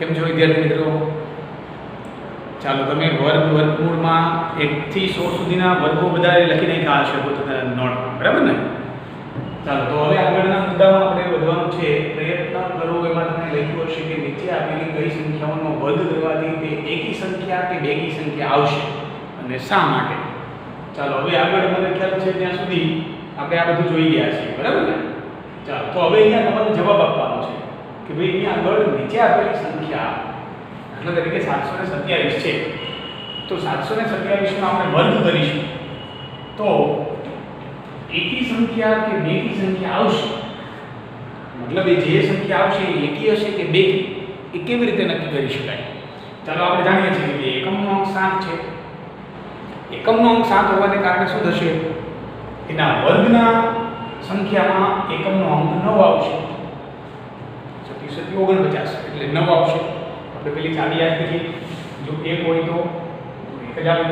કેમ છો વિદ્યાર્થી મિત્રો? ચાલો તમે વર્ગમૂળમાં 1 થી 100 સુધીના વર્ગો બધા લખી નાખ્યા હશે પોતાના નોટમાં, બરાબર ને? ચાલો તો હવે આગળના મુદ્દામાં આપણે વધવાનું છે. પ્રયત્ન કરો એમાં તમે લખ્યું હશે કે નીચે આપેલી કઈ સંખ્યાઓનો વર્ગ કરવાથી તે એકી સંખ્યા કે બેકી સંખ્યા આવશે અને શા માટે? ચાલો હવે આગળ મને ખ્યાલ છે ત્યાં સુધી આપણે આ બધું જોઈ ગયા છીએ, બરાબર ને? ચાલો તો હવે અહીંયા તમારે જવાબ આપવાનો છે કે ભાઈ અહીંયા આગળ નીચે આપેલી સંખ્યા દાખલા તરીકે 727 છે, તો 727 નો આપણે વર્ગ કરીશું તો એકી સંખ્યા કે બેકી સંખ્યા આવશે, મતલબ એ જે સંખ્યા આવશે એ એકી હશે કે બેકી, એ કેવી રીતે નક્કી કરી શકાય? ચાલો આપણે જાણીએ છીએ કે એકમનો અંક 7 છે. એકમનો અંક 7 હોવાને કારણે શું થશે? એના વર્ગના સંખ્યામાં એકમનો અંક 9 આવશે. 49 એટલે 9 આવશે. આપણે પેલી ચાવી યાદ કરીએ, જો 1 હોય તો 1 જ આવે,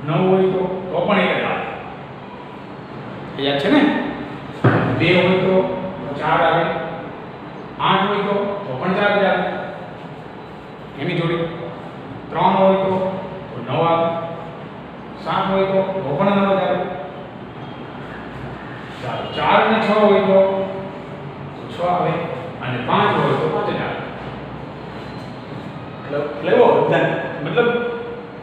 9 હોય તો પણ 1 જ આવે, યાદ છે ને? 2 હોય તો 4 આવે, 8 હોય તો પણ 4 જ આવે એની જોડે, 3 હોય તો 9 આવે, 7 હોય તો પણ 9 જ આવે. ચાલો 4 અને 6 હોય તો 6 આવે અને 5 હોય તો 5 જ આવે. મતલબ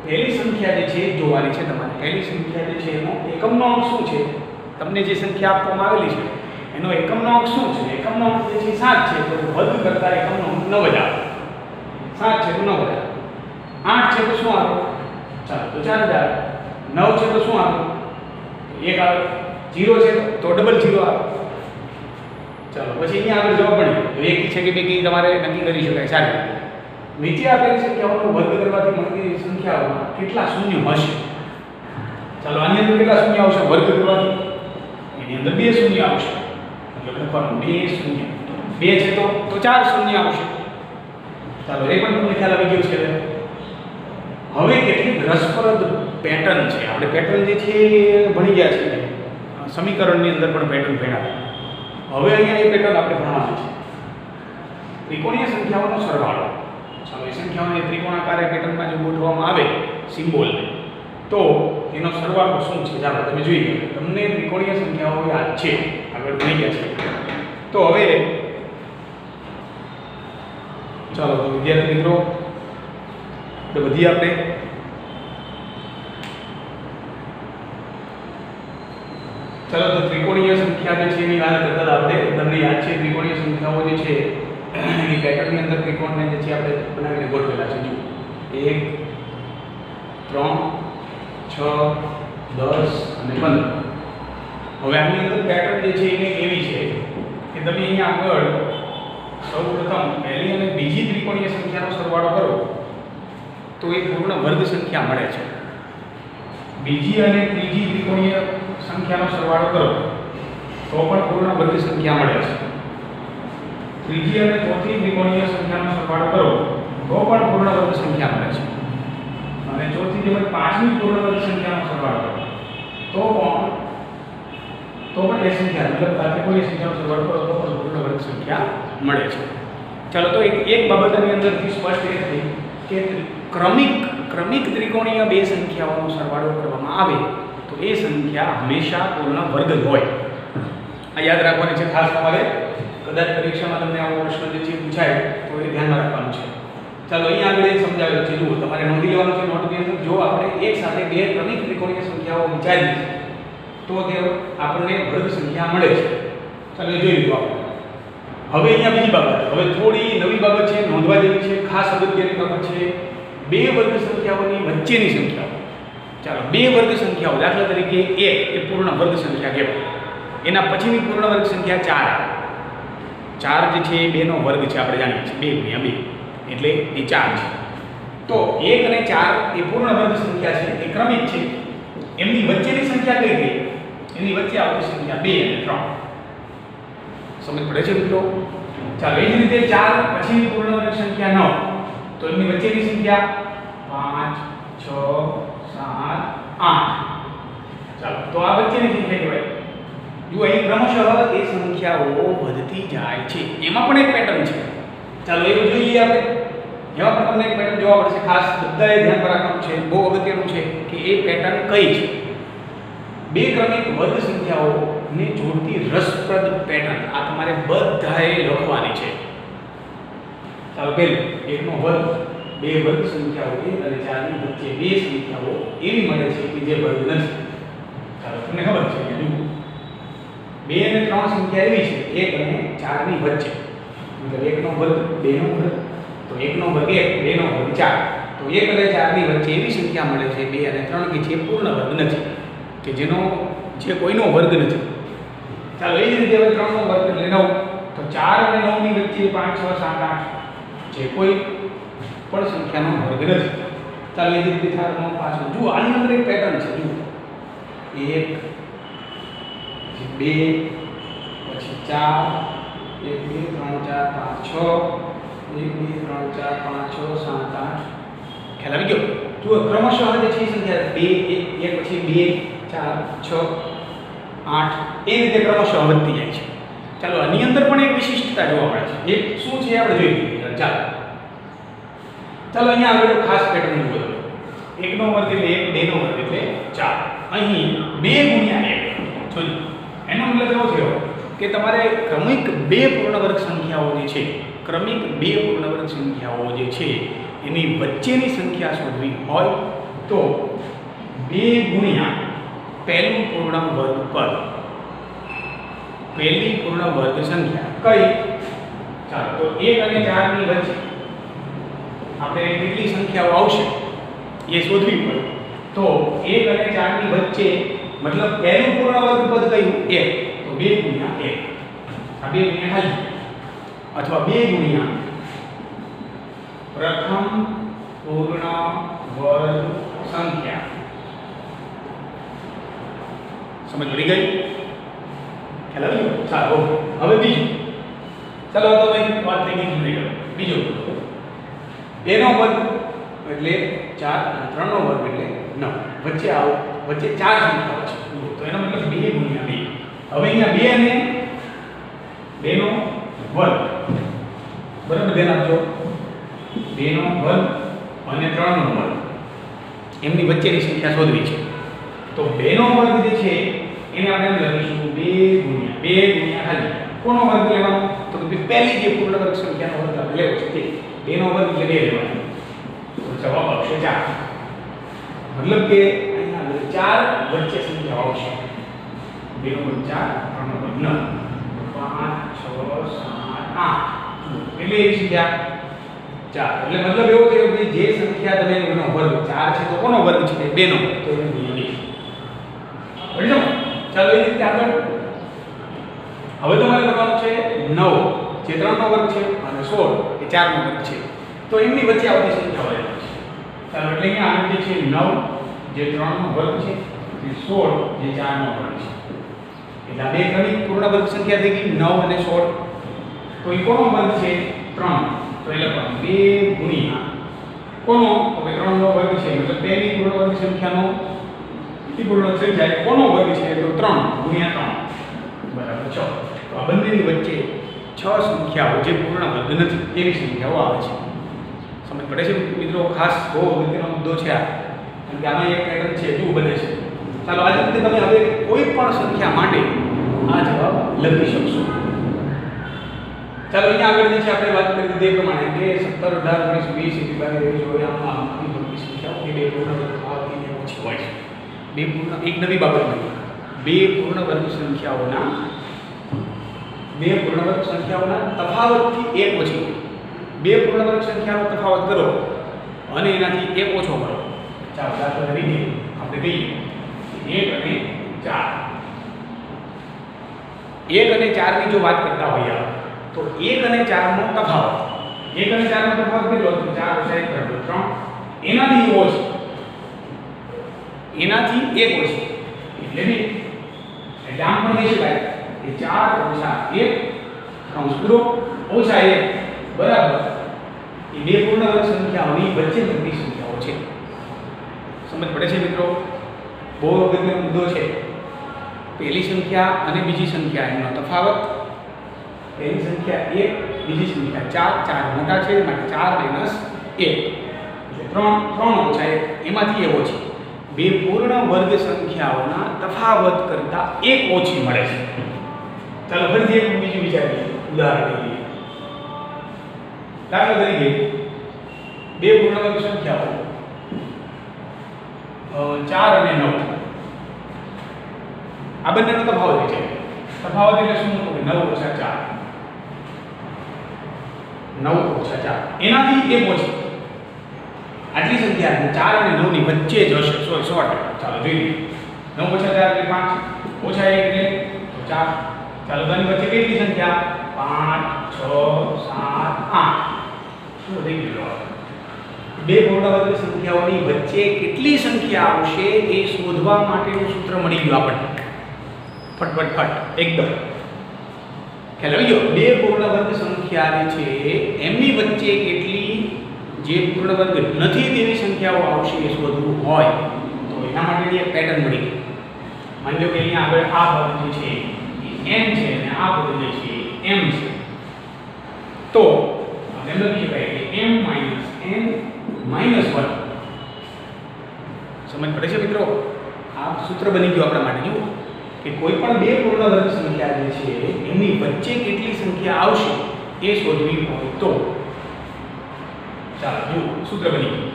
પહેલી સંખ્યા જે છે જોવાની છે તમારે. પહેલી સંખ્યા જે છે એનો એકમનો અંક શું છે? તમને જે સંખ્યા આપવામાં આવેલી છે એનો એકમનો અંક શું છે? એકમનો અંક જે છે 7 છે, તો વર્ગ કરતા એકમનો અંક 9 જ આવે. 7 છે તો 9 જ આવે, 8 છે તો શું આવે? ચાલો તો 4 જ આવે, 9 છે તો શું આવે? 1 આવે, 0 છે તો ડબલ 0 આવે. ચાલો પછી અહીંયા આગળ જવાબ મળે તો એકી છે કે બેકી તમારે નક્કી કરી શકાય. સારી નીચે આપેલી સંખ્યાઓનો વર્ગ કરવાથી મળતી સંખ્યાઓમાં કેટલા શૂન્ય હશે? ચાલો આની અંદર કેટલા શૂન્ય આવશે વર્ગ કરવાથી? એની અંદર 2 શૂન્ય આવશે, મતલબ લખવાનું 2 શૂન્ય. 2 છે તો 4 શૂન્ય આવશે. ચાલો એ પણ તમને ખ્યાલ આવી ગયો છે. હવે કેટલીક રસપ્રદ પેટર્ન છે. આપણે પેટર્ન જે છે એ ભણી ગયા છીએ, સમીકરણની અંદર પણ પેટર્ન ભણ્યા. હવે અહીંયા એ પેટર્ન આપણે ભણવાની છે. ત્રિકોણીય સંખ્યાઓનો સરવાળો. ચાલો એ સંખ્યાઓને ત્રિકોણાકાર પેટર્નમાં જો ગોઠવવામાં આવે સિમ્બોલને, તો એનો સરવાળો શું છે? ચાલો તમે જોઈએ, તમને ત્રિકોણીય સંખ્યાઓ યાદ છે, આગળ ભણી ગયા છે. તો હવે ચાલો તો વિદ્યાર્થી મિત્રો તો બધી આપણે ચાલો તો ત્રિકોણીય સંખ્યા જે છે એની વાત કરતા આપણે તમને યાદ છે ત્રિકોણીય સંખ્યાઓ જે છે એની પેટર્નની અંદર ત્રિકોણને જે છે આપણે બનાવીને ગોઠવેલા છે. જો 1 3 6 10 અને 15. હવે આની અંદર પેટર્ન જે છે એને એવી છે કે તમે અહીંયા આગળ સૌપ્રથમ પહેલી અને બીજી ત્રિકોણીય સંખ્યાનો સરવાળો કરો તો એક પૂર્ણ વર્ગ સંખ્યા મળે છે. બીજી અને ત્રીજી ત્રિકોણીય સંખ્યાનો સરવાળો કરો તો પણ પૂર્ણ વર્ગ સંખ્યા મળે છે. ત્રીજી અને ચોથી ત્રિકોણીય સંખ્યાનો સરવાળો કરો તો પણ પૂર્ણ વર્ગ સંખ્યા મળે છે. અને ચોથી તેમજ પાંચમી પૂર્ણ વર્ગ સંખ્યાનો સરવાળો કરો તો પણ એ સંખ્યા મતલબ ત્રિકોણીય સંખ્યાનો સરવાળો કરો તો પણ પૂર્ણ વર્ગ સંખ્યા મળે છે. ચાલો તો એક બાબતની અંદરથી સ્પષ્ટ એ થઈ કે ક્રમિક ત્રિકોણીય બે સંખ્યાઓનો સરવાળો કરવામાં આવે તો એ સંખ્યા હંમેશા પૂર્ણ વર્ગ જ હોય. આ યાદ રાખવાની છે ખાસ. તમારે કદાચ પરીક્ષામાં તમને આવો પ્રશ્ન જે છે પૂછાય તો એ ધ્યાનમાં રાખવાનું છે. ચાલો અહીંયા આગળ એ સમજાવેલું છે. જુઓ, તમારે નોંધી લેવાનું છે નોટની અંદર. જો આપણે એક સાથે બે ક્રમિક ત્રિકોણીય સંખ્યાઓ વિચારીએ તો તે આપણને વર્ગ સંખ્યા મળે છે. ચાલો એ જોઈ લીધું આપણે. હવે અહીંયા બીજી બાબત, હવે થોડી નવી બાબત છે, નોંધવા જેવી છે, ખાસ અગત્યની બાબત છે. બે વર્ગ સંખ્યાઓની વચ્ચેની સંખ્યાઓ. ચાલો બે વર્ગ સંખ્યાઓ, દાખલા તરીકે 1 એ પૂર્ણ વર્ગ સંખ્યા કહેવાય. એના પછીની પૂર્ણ વર્ગ સંખ્યા 4 જે છે એ 2 નો વર્ગ છે. આપણે જાણીએ છીએ 2 × 2 એટલે એ 4 છે. તો 1 અને 4 એ પૂર્ણ વર્ગ સંખ્યા છે, એ ક્રમિક છે. એમની વચ્ચેની સંખ્યા કઈ ગઈ? એની વચ્ચે આવતી સંખ્યા 2 અને 3. સમજ પડે છે મિત્રો? ચાલો એ જ રીતે 4 પછીની પૂર્ણ વર્ગ સંખ્યા 9, તો એમની વચ્ચેની સંખ્યા 5 6 7 8. ચાલો તો આ વચ્ચેની સંખ્યા કહેવાય. જો અહીં ક્રમશઃ એ સંખ્યાઓ વધતી જાય છે. એમાં પણ એક પેટર્ન છે. ચાલો એ જોઈએ આપણે. એમાં પણ તમને એક પેટર્ન જોવા મળશે. ખાસ બધાએ ધ્યાન રાખવાનું છે, બહુ અગત્યનું છે કે એ પેટર્ન કઈ છે. બે ક્રમિક વર્ગ સંખ્યાઓને જોડતી રસપ્રદ પેટર્ન આ તમારે બધાએ લખવાની છે. ચાલો પહેલું 1 નો વર્ગ, બે વર્ગ સંખ્યાઓ 1 અને 4 ની વચ્ચે બે સંખ્યાઓ એવી મળે છે કે જે વર્ગ નથી. ચાલો તમને ખબર છે કે 2 અને 3 સંખ્યા એવી છે 1 અને 4 ની વચ્ચે, મતલબ 1 નો વર્ગ 2 નો વર્ગ, તો 1 નો વર્ગ 1, 2 નો વર્ગ 4, તો 1 અને 4 ની વચ્ચે એવી સંખ્યા મળે છે 2 અને 3 કે જે પૂર્ણ વર્ગ નથી, કે જેનો જે કોઈનો વર્ગ નથી. ચાલો એ જ રીતે હવે 3 નો વર્ગ એટલે 9, તો 4 અને 9 ની વચ્ચે 5 6 7 8 જે કોઈ પણ સંખ્યાનો વર્ગ નથી. ચાલો એ જ રીતે થાળનો પાછો જુઓ, આની અંદર એક પેટર્ન છે. જુઓ 1 2 પછી 4 1 2 3 4 5 6 1 2 3 4 5 6 7 8 ખ્યાલ આવી ગયો. જુઓ ક્રમશઃ જે છે સંખ્યા 2 1 પછી 2 4 6 8 એ રીતે ક્રમશઃ વધતી જાય છે. ચાલો આની અંદર પણ એક વિશિષ્ટતા જોવા મળે છે. એક શું છે આપણે જોઈ લઈએ. ચાલો અહીંયા આગળ ખાસ પેટર્ન જુઓ. 1 નો વર્ગ એટલે 1, 2 નો વર્ગ એટલે 4. અહીં 2 ગુણ્યા 1 જોજો. એનો મતલબ એવો થયો કે તમારે ક્રમિક બે પૂર્ણ વર્ગ સંખ્યાઓ જે છે, ક્રમિક બે પૂર્ણ વર્ગ સંખ્યાઓ જે છે એની વચ્ચેની સંખ્યા શોધવી હોય તો 2 ગુણ્યા પહેલું પૂર્ણ વર્ગ પદ, પહેલી પૂર્ણ વર્ગ સંખ્યા કઈ. ચાલો તો 1 અને 4 ની વચ્ચે આપણે કેટલી સંખ્યાઓ આવશે એ શોધવી પડે. તો 1 અને 4 ની વચ્ચે મતલબ પહેલું પૂર્ણ વર્ગ પદ કયું 1, તો 2 ગુણ્યા 1, આ 2 ગુણ્યા ખાલી, અથવા 2 ગુણ્યા પ્રથમ પૂર્ણ વર્ગ સંખ્યા. સમજ પડી ગઈ? ખ્યાલ આવી ગયો? ચાલો હવે બીજું. ચાલો તો ભાઈ વાત થઈ ગઈ પૂરી કરો. બીજું 2 નો વર્ગ એટલે 4 અને 3 નો વર્ગ એટલે 9. વચ્ચે આવો, વચ્ચે 4 સંખ્યાઓ છે. તો એનો મતલબ 2 ગુણ્યા 2. હવે અહીંયા 2 અને 2 નો વર્ગ બરાબર ધ્યાન આપજો. 2 નો વર્ગ અને 3 નો વર્ગ એમની વચ્ચેની સંખ્યા શોધવી છે. તો 2 નો વર્ગ જે છે એને આપણે લખીશું 2 ગુણ્યા ખાલી કોનો વર્ગ લેવાનો, તો કે પહેલી જે પૂર્ણ વર્ગ સંખ્યાનો વર્ગ આપણે લેવો છે તે 2 નો વર્ગ એટલે 2 લેવાનો. તો જવાબ આવશે 4. મતલબ કે અહીંયા 4 વચ્ચે સંખ્યાઓ આવશે. 2 નો વર્ગ 4, 3 નો વર્ગ 9, 5 6 7 8 એટલે એ સંખ્યા 4. એટલે મતલબ એવો થયો કે જે સંખ્યા તમે એનો વર્ગ 4 છે તો કોનો વર્ગ છે 2 નો, તો એને ગુણ્યા 2. બરાબર. ચાલો એ રીતે આગળ હવે તમારે કરવાનું છે 9 જે 3 નો વર્ગ છે અને 16 એ 4 નો વર્ગ છે, તો એમની વચ્ચે આવતી સંખ્યાઓ લેવાની છે. ચાલો એટલે અહીંયા આગળ જે છે 9 જે 3 નો વર્ગ છે અને 16 જે 4 નો વર્ગ છે. એટલે આ બે ક્રમિક પૂર્ણ વર્ગ સંખ્યા થઈ ગઈ 9 અને 16. તો એ કોનો વર્ગ છે 3, તો એ લખવાનું 2 ગુણ્યા કોનો, તો કે 3 નો વર્ગ છે મતલબ પહેલી પૂર્ણ વર્ગ સંખ્યાનો પૂર્ણ સંખ્યા કોનો વર્ગ છે તો 3 ગુણ્યા 3 બરાબર 6. તો આ બંનેની વચ્ચે 6 સંખ્યાઓ જે પૂર્ણ વર્ગ નથી એવી સંખ્યાઓ આવે છે. સમજ પડે છે મિત્રો? ખાસ બહુ અગત્યનો મુદ્દો છે આ, કારણ કે આમાં એક પેટર્ન છે શું બને છે. ચાલો આ રીતે તમે હવે કોઈ પણ સંખ્યા માટે આ જવાબ લખી શકશો. ચાલો અહીંયા આગળ જે છે આપણે વાત કરી તે પ્રમાણે કે 17 18 19 20 22 23 જોઈએ આમાં બધી સંખ્યાઓ કે બે પૂર્ણ વર્ગ આવતી ઓછી હોય છે. એક નવી બાબત મળી, બે પૂર્ણ વર્ગ સંખ્યાઓના તફાવતથી એક ઓછી હોય. બે પૂર્ણ વર્ગ સંખ્યાનો તફાવત કરો અને એનાથી એક ઓછો કરો. ચાલો દાખલા તરીકે આપણે કહીએ 1 અને 4. 1 અને 4 ની જો વાત કરતા હોઈએ તો 1 અને 4 નો તફાવત, 1 અને 4 નો તફાવત કેટલો? 4 ઓછા 1 બરાબર 3. એનાથી ઓછો, એનાથી એક ઓછી એટલે બી, એટલે આમ પણ કહી શકાય કે 4 ઓછા 1 કૌંસ પૂરો ઓછા 1 બરાબર એ બે પૂર્ણ વર્ગ સંખ્યાઓની વચ્ચે બનતી સંખ્યાઓ છે. સમજ પડે છે મિત્રો? બહુ અગત્યનો મુદ્દો છે. પહેલી સંખ્યા અને બીજી સંખ્યા એનો તફાવત, પહેલી સંખ્યા 1 બીજી સંખ્યા 4, 4 મોટા છે માટે 4 - 1 એટલે 3 ઓછા 1 એમાંથી એ ઓછી બે પૂર્ણ વર્ગ સંખ્યાઓના તફાવત કરતા એક ઓછી મળે છે. ચાલો ફરીથી એક બીજું વિચારીએ, ઉદાહરણ લઈએ. દાખલા તરીકે બે પૂર્ણ વર્ગ સંખ્યાઓ 4 અને 9, આ બંનેનો તફાવત છે. તફાવત એટલે શું? 9 ઓછા 4, 9 ઓછા 4 એનાથી એક ઓછી. આટલી સંખ્યા 4 અને 9 ની વચ્ચે જ હશે. 100%. ચાલો જોઈએ. 9 ઓછા 4 એટલે 5, ઓછા 1 એટલે 4. ચાલો તેની વચ્ચે કેટલી સંખ્યા? 5, 6, 7, 8. શું થઈ ગયું? બે પૂર્ણ વર્ગ સંખ્યાઓની વચ્ચે કેટલી સંખ્યા આવશે એ શોધવા માટેનું સૂત્ર મળી ગયું આપણને. ફટ એકદમ ખ્યાલ આવી ગયો. બે પૂર્ણ વર્ગ સંખ્યા છે એમની વચ્ચે કેટલી જે પૂર્ણ વર્ગ નથી તેવી સંખ્યાઓ આવશે એ શોધવું હોય તો એના માટેની એક પેટર્ન મળી ગઈ. માની લો કે અહીંયા આગળ આ પદ જે છે એ n છે અને આ પદ જે છે એ m છે. તો એમ લખી શકાય કે m - n - 1. સમજ પડે છે મિત્રો? આ સૂત્ર બની ગયું આપણા માટે. જુઓ કે કોઈ પણ બે પૂર્ણ વર્ગ સંખ્યા જે છે એમની વચ્ચે કેટલી સંખ્યા આવશે એ શોધવી હોય તો ચાલો જુઓ સૂત્ર બની ગયું.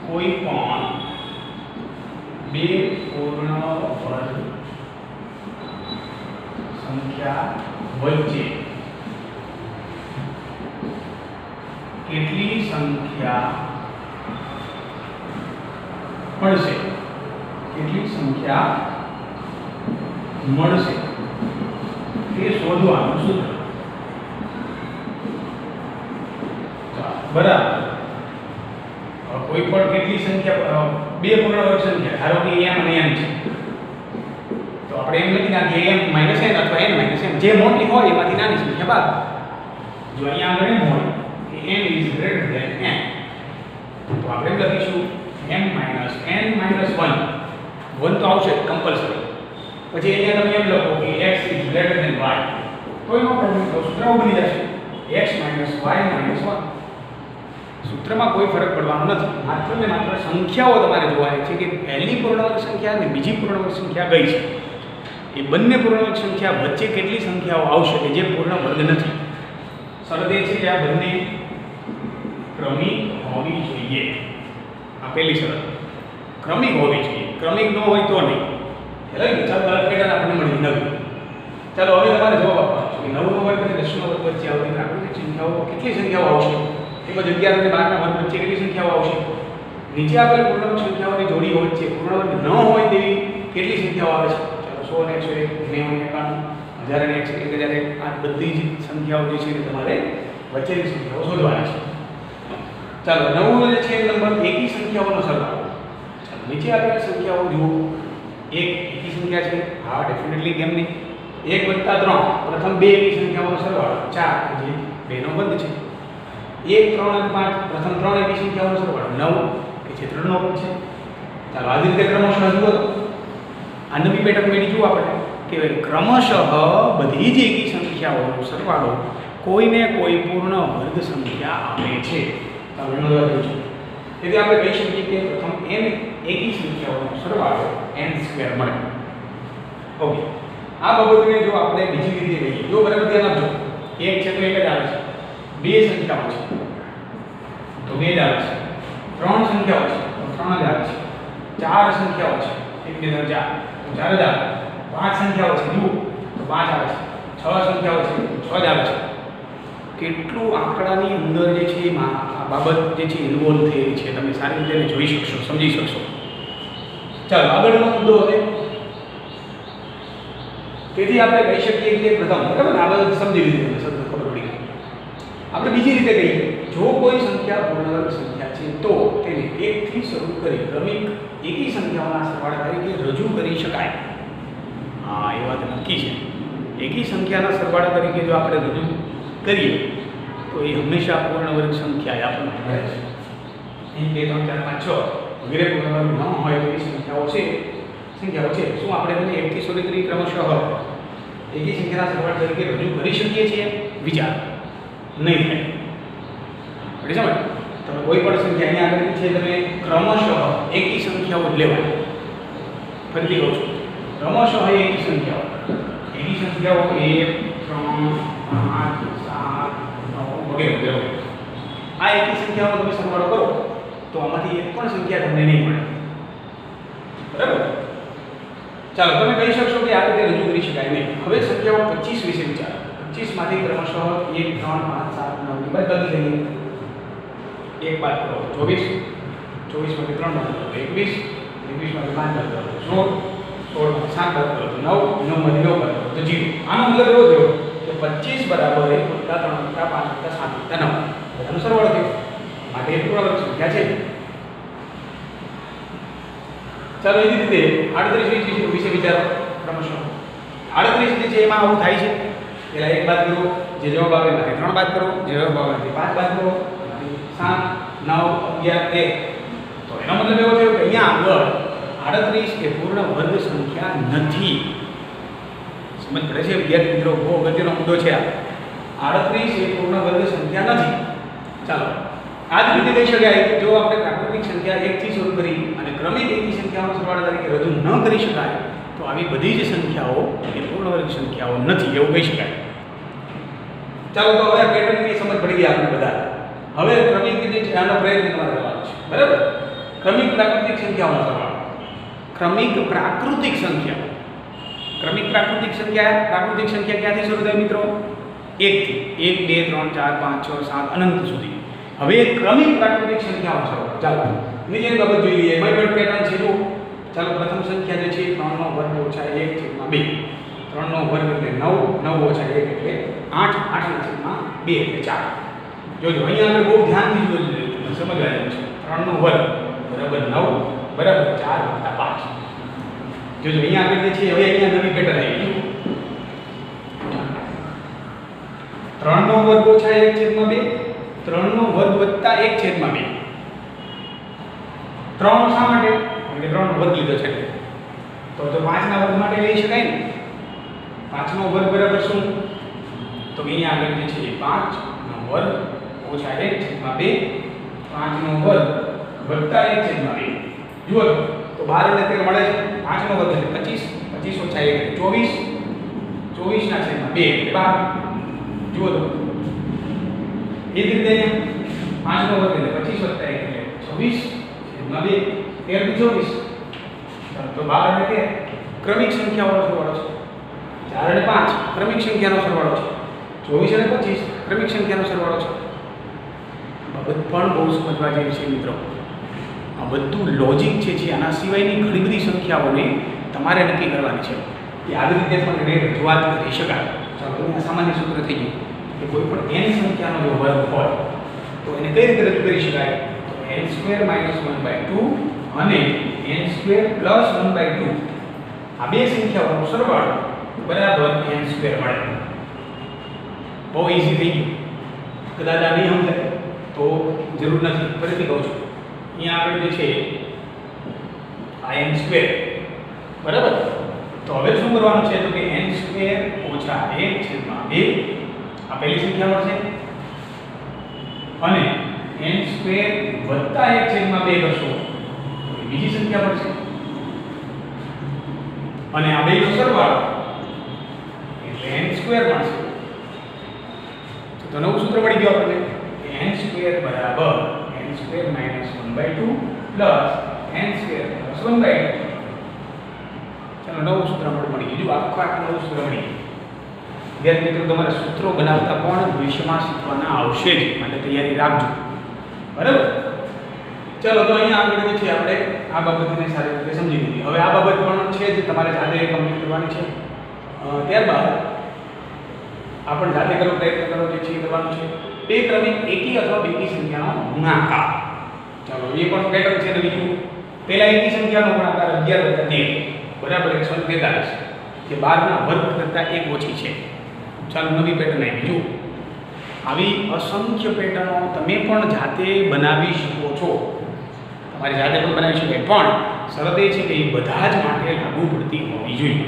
કોઈ પણ બે પૂર્ણ વર્ગ સંખ્યા વચ્ચે કેટલી સંખ્યા મળશે, કેટલી સંખ્યા મળશે તે શોધવાનું સૂત્ર. બરાબર. કોઈ પણ કેટલી સંખ્યા બે પૂર્ણ વર્ગ સંખ્યા ધારો કે m અને n છે તો આપણે એમ લખી નાખીએ m - n અથવા n - n જે મોટી હોય એમાંથી નાની સંખ્યા બાદ. જો અહીંયા આગળ એમ હોય કે n is greater than n તો આપણે એમ લખીશું m - n - 1 1 તો આવશે કમ્પલસરી. પછી અહીંયા તમે એમ લખો કે x is greater than y તો એનો પ્રોબ્લેમ તો સૂત્ર બની જશે x - y - 1. સૂત્રમાં કોઈ ફરક પડવાનો નથી. માત્ર ને માત્ર સંખ્યાઓ તમારે જોવાની છે કે પહેલી પૂર્ણ વર્ગ સંખ્યા અને બીજી પૂર્ણ વર્ગ સંખ્યા કઈ છે. એ બંને પૂર્ણ વર્ગ સંખ્યા વચ્ચે કેટલી સંખ્યાઓ આવશે કે જે પૂર્ણ વર્ગ નથી. શરત એ છે કે આ બંને ક્રમિક હોવી જોઈએ. આ પહેલી શરત ક્રમિક હોવી જોઈએ. ક્રમિક ન હોય તો નહીં. એટલે ચાલો પેટર્ન આપણને મળી નવી. ચાલો હવે તમારે જવાબ આપવાનો છે કે 9 નો વર્ગ અને 10 નો વર્ગ વચ્ચે આવતી પ્રાકૃતિક સંખ્યાઓ કેટલી સંખ્યાઓ આવશે. તેમજ 11 અને 12 ના વર્ગ વચ્ચે કેટલી સંખ્યાઓ આવશે. નીચે આપેલ પૂર્ણ વર્ગ સંખ્યાઓની જોડીઓ વચ્ચે પૂર્ણ વર્ગ ન હોય તેવી કેટલી સંખ્યાઓ આવે છે. ચાલો 100 અને 101, 90 અને 91, 1000 અને 1001, આ બધી જ સંખ્યાઓ જે છે એ તમારે વચ્ચેની સંખ્યાઓ શોધવાની છે. ચાલો 9 જે છે એ નંબર એકી સંખ્યાઓનો સરવાળો. ચાલો નીચે આપેલ સંખ્યાઓ જુઓ. એક એકી સંખ્યા છે. હા ડેફિનેટલી કેમ નહીં. 1 + 3 પ્રથમ બે એકી સંખ્યાઓનો સરવાળો 4 જે 2 નો બંધ છે. 1, 3 અને 5 પ્રથમ ત્રણ એકી સંખ્યાઓનો સરવાળો 9 કે જે 3 નો બંધ છે. ચાલો આ રીતે ક્રમશઃ જુઓ તો આ નવી પેટર્ન મેળવી જુઓ આપણે કે ક્રમશઃ બધી જ એકી સંખ્યાઓનો સરવાળો કોઈને કોઈ પૂર્ણ વર્ગ સંખ્યા આપે છે. ચાલો નોંધવા જેવું છે. તેથી આપણે કહી શકીએ કે પ્રથમ n એકી સંખ્યાઓનો સરવાળો n² મળે. ઓકે. આ બાબતને જો આપણે બીજી રીતે કહીએ, જો બરાબર ધ્યાન આપજો. એક છે તો એક જ આવે છે. બે સંખ્યાઓ છે તો બે જ આવે છે. ત્રણ સંખ્યાઓ છે તો ત્રણ જ આવે છે. ચાર સંખ્યાઓ છે 1 2 3 4 તો 4 જ આવે. પાંચ સંખ્યાઓ છે જુઓ તો 5 આવે છે. છ સંખ્યાઓ છે તો 6 જ આવે છે. કેટલું આંકડાની અંદર જે છે આ બાબત જે છે ઇન્વોલ્વ થયેલી છે તમે સારી રીતે જોઈ શકશો, સમજી શકશો. ચાલો આગળનો મુદ્દો હવે. તેથી આપણે કહી શકીએ કે પ્રથમ બરાબર આ બધું સમજી લીધું, ખબર પડી ગઈ. આપણે બીજી રીતે કહીએ, જો કોઈ સંખ્યા પૂર્ણ વર્ગ સંખ્યા છે તો તેને 1 થી શરૂ કરી ક્રમિક એકી સંખ્યાઓના સરવાળા તરીકે રજૂ કરી શકાય. હા એ વાત નક્કી છે. એકી સંખ્યાના સરવાળા તરીકે જો આપણે રજૂ કરીએ તો એ હંમેશા પૂર્ણ વર્ગ સંખ્યા આપણને મળે છે. 1 2 3 4 5 6 વગેરે પૂર્ણ વર્ગ ન હોય એવી સંખ્યાઓ છે. શું આપણે તેને 1 થી શરૂ કરી ક્રમશઃ એકી સંખ્યાના સરવાળા તરીકે રજૂ કરી શકીએ છીએ? વિચાર. નહીં થાય. પડી સમજ? તમે કોઈ પણ સંખ્યા અહીંયા આગળ છે તમે ક્રમશઃ એકી સંખ્યાઓ જ લેવાની. ફરીથી કહું છું, ક્રમશઃ એકી સંખ્યાઓ 1 3 5 7 9 વગેરે વગેરે. આ એકી સંખ્યાઓ તમે સરવાળો કરો તો આમાંથી એક પણ સંખ્યા તમને નહીં મળે. બરાબર? ચાલો તમે કહી શકશો કે આ રીતે રજૂ કરી શકાય નહીં. હવે સંખ્યાઓ 25 વિશે વિચારો. 25 માંથી ક્રમશઃ 1 3 5 7 9 ની બાદ બાકી લઈએ. એક બાદ કરો 24, 24 માંથી 3 બાદ કરો 21, 21 માંથી 5 બાદ કરો 16, 16 માંથી 7 બાદ કરો 9, 9 માંથી 9 બાદ કરો તો 0. આનો મતલબ એવો થયો કે 25 બરાબર 1 + 3 + 5 + 7 + 9 બધાનો સરવાળો થયો. માટે એ પૂર્ણાંક સંખ્યા છે. ચાલો એ રીતે 38 વિશે વિચારો ક્રમશઃ. 38 જે છે એમાં આવું થાય છે. પહેલા 1 બાદ કરો, જે જવાબ આવે એમાંથી 3 બાદ કરો, જે જવાબ આવે એમાંથી 5 બાદ કરો, 7 9 11 1. તો એનો મતલબ એવો થયો કે અહીંયા આગળ 38 એ પૂર્ણ વર્ગ સંખ્યા નથી. સમજ પડે છે વિદ્યાર્થી મિત્રો? બહુ અગત્યનો મુદ્દો છે આ. 38 એ પૂર્ણ વર્ગ સંખ્યા નથી. ચાલો આ જ રીતે કહી શકાય કે જો આપણે પ્રાકૃતિક સંખ્યા 1 થી શરૂ કરી અને ક્રમિક એકી સંખ્યાઓનો સરવાળો તરીકે રજૂ ન કરી શકાય તો આવી બધી જ સંખ્યાઓ એ પૂર્ણ વર્ગ સંખ્યાઓ નથી એવું કહી શકાય. ચાલો તો હવે પેટર્નની સમજ પડી ગઈ આપણે બધા. હવે ક્રમિક રીતે આનો પ્રયત્ન તમારે કરવાનો છે. બરાબર? ક્રમિક પ્રાકૃતિક સંખ્યાઓનો સરવાળો. ક્રમિક પ્રાકૃતિક સંખ્યા. ક્રમિક પ્રાકૃતિક સંખ્યા ક્યાંથી શરૂ થાય મિત્રો? 1 થી 1 2 3 4 5 6 7 અનંત સુધી. હવે ક્રમિક પ્રાકૃતિક સંખ્યાઓનો સરવાળો. ચાલો નીચેની બાબત જોઈ લઈએ. એમાં પણ પેટર્ન છે જો. ચાલો પ્રથમ સંખ્યા જે છે 3 નો વર્ગ ઓછા 1 છેદમાં 2. 3 નો વર્ગ એટલે 9, 9 ઓછા 1 એટલે 8, 8 ના છેદમાં 2 એટલે 4. જોજો અહીંયા આપણે બહુ ધ્યાનથી જોજો, સમજવાનું છે. 3 નો વર્ગ બરાબર 9 બરાબર 4 વત્તા 5. જોજો અહીંયા આગળ જે છે હવે અહીંયા નવી પેટર્ન આવી ગઈ. 3 નો વર્ગ ઓછા 1 છેદમાં 2, 3 નો વર્ગ વત્તા 1 છેદમાં 2. 3 શા માટે? કારણ કે 3 નો વર્ગ લીધો છે તો 5 ના વર્ગ માટે લઈ શકાય ને. 5 નો વર્ગ બરાબર શું? તો અહીંયા આગળ જે છે 5 નો વર્ગ ઓછા 1 છેદમાં 2, 5 નો વર્ગ વત્તા 1 છેદમાં 2. જુઓ તો 12 અને 13 મળે છે. 5 નો વર્ગ એટલે 25, 25 ઓછા 1 એટલે 24, 24 ના છેદમાં 2 એટલે 12. જુઓ તો એ જ રીતે 5 નો વર્ગ એટલે 25 વત્તા 1 એટલે 26 છેદમાં 2, 13 થી 24. તો 12 અને 13 ક્રમિક સંખ્યાઓનો સરવાળો છે. 4 અને 5 ક્રમિક સંખ્યાનો સરવાળો છે. 24 અને 25 ક્રમિક સંખ્યાનો સરવાળો છે. બાબત પણ બહુ સમજવા જેવી છે મિત્રો. આ બધું લોજિક છે આના સિવાયની ઘણી બધી સંખ્યાઓને તમારે નક્કી કરવાની છે કે આવી રીતે પણ એને રજૂઆત કરી શકાય. ચાલો અહીંયા સામાન્ય સૂત્ર થઈ ગયું કે કોઈ પણ n સંખ્યાનો જો વર્ગ હોય તો એને કઈ રીતે રજૂ કરી શકાય? તો n² - 1/2 અને n² + 1/2 આ બે સંખ્યાઓનો સરવાળો બરાબર n² મળે. બહુ ઈઝી થઈ ગયું. કદાચ આ નહીં સમજાય તો જરૂર નથી. ફરીથી કહું છું, અહીંયા આગળ જે છે આ n² બરાબર. તો હવે શું કરવાનું છે? તો કે n² - 1 છેદમાં 2 આ પહેલી સંખ્યા મળશે અને n² વત્તા 1 છેદમાં 2 કરશો તો બીજી સંખ્યા મળશે અને આ બેનો સરવાળો એટલે n² મળશે. તો નવું સૂત્ર મળી ગયું આપણને કે n² બરાબર n² - 1/2 પ્લસ n² + 1/2. ચાલો નવું સૂત્ર મળી ગયું. આખું નવું સૂત્ર મળી ગયું. વિદ્યાર્થી મિત્રો તમારે સૂત્રો બનાવતા પણ ભવિષ્યમાં શીખવાના આવશે જ, માટે તૈયારી રાખજો. બરાબર? ચલો તો અહીંયા આગળ જે છે આપણે આ બાબતને સારી રીતે સમજી લીધી. હવે આ બાબત પણ છે જે તમારે જાતે કમ્પ્લીટ કરવાની છે. ત્યારબાદ આપણે જાતે કરો, પ્રયત્ન કરો જે છે કરવાનું છે. બે ક્રમિક એકી અથવા બેકી સંખ્યાનો ગુણાકાર. ચાલો એ પણ પેટર્ન છે ને બીજું. પહેલા એકી સંખ્યાનો ગુણાકાર 11 + 13 બરાબર 143 કે 12 ના વર્ગ કરતાં 1 ઓછી છે. ચાલો નવી પેટર્ન આવી. જુઓ આવી અસંખ્ય પેટર્નો તમે પણ જાતે બનાવી શકો છો. તમારી જાતે પણ બનાવી શકાય, પણ શરત એ છે કે એ બધા જ માટે લાગુ પડતી હોવી જોઈએ.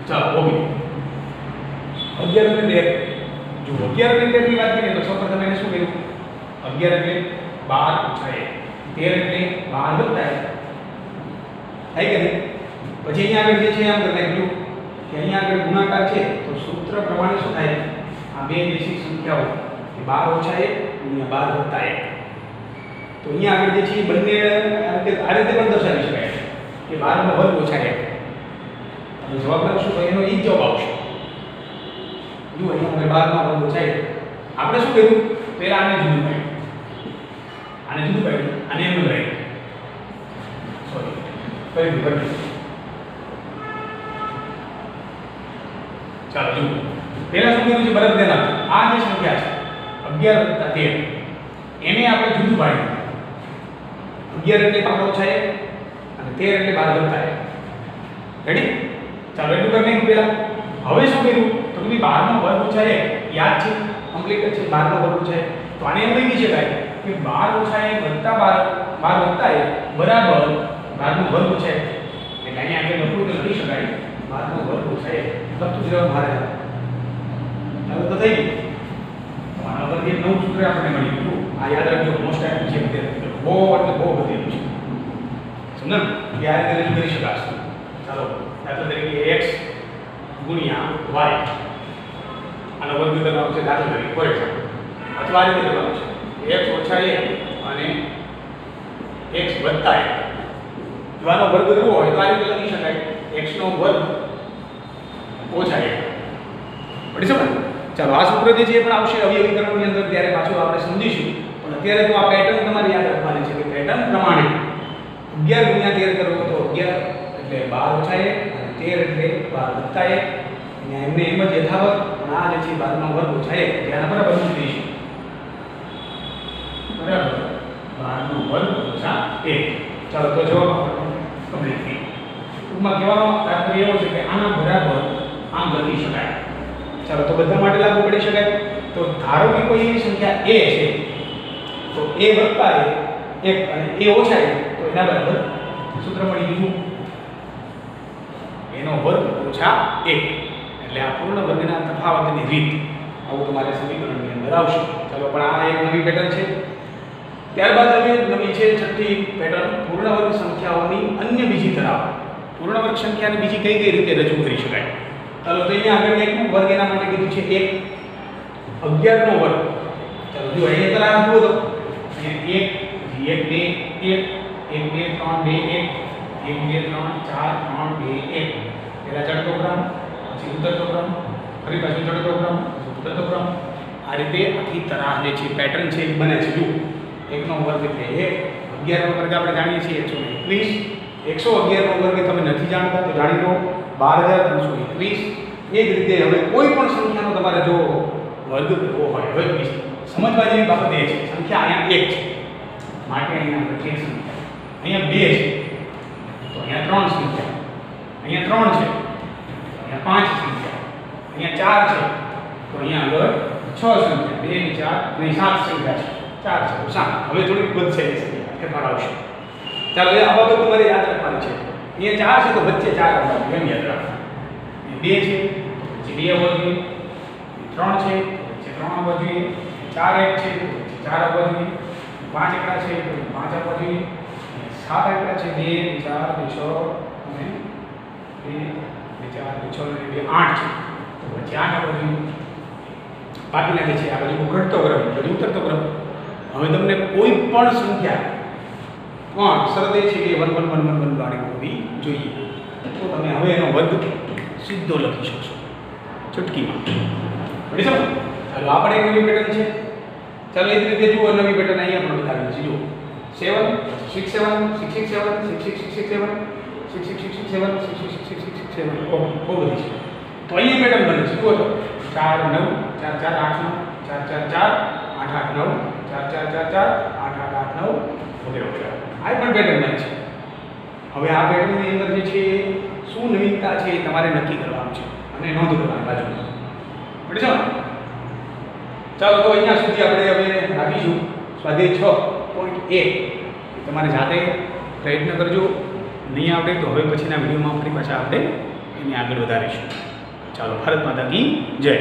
ચાલો હોવી 11 અને 13 જો 11 અને 13 ની વાત કરીએ તો સૌપ્રથમ એને શું કર્યું? 11 એટલે 12 ઓછા 1, 13 એટલે 12 વત્તા 1, થાય કે નહીં? પછી અહીંયા આગળ જે છે આમ કરી નાખ્યું કે અહીંયા આગળ ગુણાકાર છે તો સૂત્ર પ્રમાણે શું થાય? આ બે બેસિક સંખ્યાઓ કે 12 ઓછા 1 અને 12 વત્તા 1, તો અહીંયા આગળ જે છે બંને આ રીતે પણ દર્શાવી શકાય કે 12 નો વર્ગ ઓછા 1. તમે જવાબ લખશો તો એનો ઈ જ જવાબ આવશે. જો અહીંયા 12 નો વર્ગ ઓછા 1, આપણે શું કર્યું? પહેલા આને જુદું પાડ્યું, આને જુદું પાડ્યું, આને એમ રાખ્યું. સોરી, ફરીથી ચાલો જુઓ. પહેલા શું કર્યું છે? બરાબર ધ્યાન આપજો. આ જે સંખ્યા છે 11 વત્તા 13, એને આપણે જુદું પાડ્યું. 11 એટલે 12 ઓછા 1 અને 13 એટલે 12 વત્તા 1. રેડી? ચાલો એટલું કરી નાખ્યું પહેલા. હવે શું કર્યું? તો કે 12 નો વર્ગ ઓછા 1 યાદ છે, કમ્પ્લીટ છે. 12 નો વર્ગ ઓછા 1, તો આને એમ લખી શકાય કે 12 ઓછા 1 વત્તા 12 વત્તા 1 બરાબર 12 નો વર્ગ ઓછા 1. એટલે અહીંયા આપણે લખવું તો લખી શકાય 12 નો વર્ગ ઓછા 1 લખતું જવા મારે. ચાલો તો થઈ ગયું. તો આના પરથી એક નવું સૂત્ર આપણે મળી ગયું. આ યાદ રાખજો, મોસ્ટ ટાઈમ છે બધે બહુ એટલે બહુ બધેલું છે. સમજો ને? કે આ રીતે રજૂ કરી શકાશે. ચાલો દાખલા તરીકે x ગુણ્યા y આનો વર્ગ કરવાનો છે દાખલા તરીકે, ફોર એક્ઝામ્પલ. અથવા આ રીતે કરવાનું છે x ઓછા 1 અને x વત્તા 1. જો આનો વર્ગ કરવો હોય તો આ રીતે લખી શકાય x નો વર્ગ ઓછા 1. પડી સમજ? ચાલો આ સૂત્ર જે છે એ પણ આવશે અવયવીકરણની અંદર, ત્યારે પાછું આપણે સમજીશું. પણ અત્યારે તો આ પેટર્ન તમારે યાદ રાખવાની છે કે પેટર્ન પ્રમાણે 11 ગુણ્યા 13 કરવો તો 11 એટલે 12 ઓછા 1 અને 13 એટલે 12 વત્તા 1. અહીંયા એમને એમ જ યથાવત, પણ આ જે છે 12 નો વર્ગ ઓછા 1 ધ્યાન બરાબર મૂકી દઈશું. બરાબર 12 નો વર્ગ ઓછા 1. ચાલો તો જવાબ આપણને કમ્પ્લીટ થઈ. ટૂંકમાં કહેવાનો તાત્પર્ય એવો છે કે આના બરાબર આમ લખી શકાય. ચાલો તો બધા માટે લાગુ પડી શકાય. તો ધારો કે કોઈ એવી સંખ્યા a છે, તો a વત્તા 1 અને a ઓછા 1, તો એના બરાબર સૂત્ર મળી ગયું એનો વર્ગ ઓછા 1. એટલે આ પૂર્ણ વર્ગના તફાવતની રીત આવું તમારે સમીકરણની અંદર આવશે. ચાલો પણ આ એક નવી પેટર્ન છે. ત્યારબાદ હવે નવી છે છઠ્ઠી પેટર્ન, પૂર્ણ વર્ગ સંખ્યાઓની અન્ય બીજી તરફ. પૂર્ણ વર્ગ સંખ્યાને બીજી કઈ કઈ રીતે રજૂ કરી શકાય? ચાલો તો અહીંયા આગળ એક વર્ગ એના માટે કીધું છે 1 11 નો વર્ગ. ચાલો જો અહીંયા તરફ જુઓ તો અહીંયા 1 1 2 1 1 2 3 2 1 1 2 3 4 3 2 1. પહેલા ચડતો ક્રમ, પછી ઉતરતો ક્રમ, ફરી પાછું ચડતો ક્રમ, પછી ઉતરતો ક્રમ. આ રીતે આખી તરાહ જે છે પેટર્ન છે એ બને છે. જો 1 નો વર્ગ એટલે 1, 11 નો વર્ગ આપણે જાણીએ છીએ 121, 111 નો વર્ગ તમે નથી જાણતા તો જાણી લો 12321. એ જ રીતે હવે કોઈ પણ સંખ્યાનો તમારે જો વર્ગ કરવો હોય, હવે સમજવા જેવી બાબત એ છે સંખ્યા અહીંયા 1 છે માટે અહીંયા આપણે 1 સંખ્યા, અહીંયા 2 છે તો અહીંયા 3 સંખ્યા, અહીંયા 3 છે અહીંયા 5 સંખ્યા, અહીંયા 4 છે તો અહીંયા આગળ 6 સંખ્યા, 2 ને 4 ને 7 સંખ્યા છે, 4 છે તો 7. હવે થોડીક વધશે એ સંખ્યા ફેરફાર આવશે. ચાલો એ આ બાબત તમારે યાદ રાખવાની છે. અહીંયા 4 છે તો વચ્ચે 4 આવવાનું એમ યાદ રાખવાનું. 2 છે પછી 2 આવવા જોઈએ, 3 છે પછી 3 આવવા જોઈએ, 4 એક છે પછી 4 આવવા જોઈએ, 5 એકડા છે તો 5 આવવા જોઈએ, 7 એકડા છે 2 4 6 અને 2 4 6 અને 2 8 છે તો પછી 8 આવવા જોઈએ. બાકીના જે છે આ બધું ઘટતો ક્રમ, બધું ઉતરતો ક્રમ. હવે તમને કોઈ પણ સંખ્યા પણ શરત એ છે કે 1 1 1 1 1 વાળી હોવી જોઈએ, તો તમે હવે એનો વર્ગ સીધો લખી શકશો ચૂટકીમાં. બરાબર છે? ચાલો આપણે એક નવી પેટર્ન છે. ચાલો એ જ રીતે જુઓ નવી પેટર્ન અહીંયા પણ બતાવેલી છે. જુઓ 7 6 7 6 6 7 6 6 6 7 6 6 6 6 7 6 6 6 6 6 7 બહુ બધી છે. તો અહીંયા પેટર્ન બને છે. જુઓ તો 4 9 4 4 8 9 4 4 4 8 8 9 4 4 4 4 8 8 8 9 વગેરે વગેરે. આ પણ પેટર્ન બને છે. હવે આ પેટર્નની અંદર જે છે શું નવીનતા છે એ તમારે નક્કી કરવાનું છે અને નોંધ કરવાની બાજુમાં. બરાબર છે? ચાલો તો અહીંયા સુધી આપણે હવે રાખીશું. સ્વાધ્યાય 6.1 તમારે જાતે પ્રયત્ન કરજો. નહીં આવડે તો હવે પછીના વિડીયોમાં ફરી પાછા આપણે એને આગળ વધારીશું. ચાલો, ભારત માતા કી જય.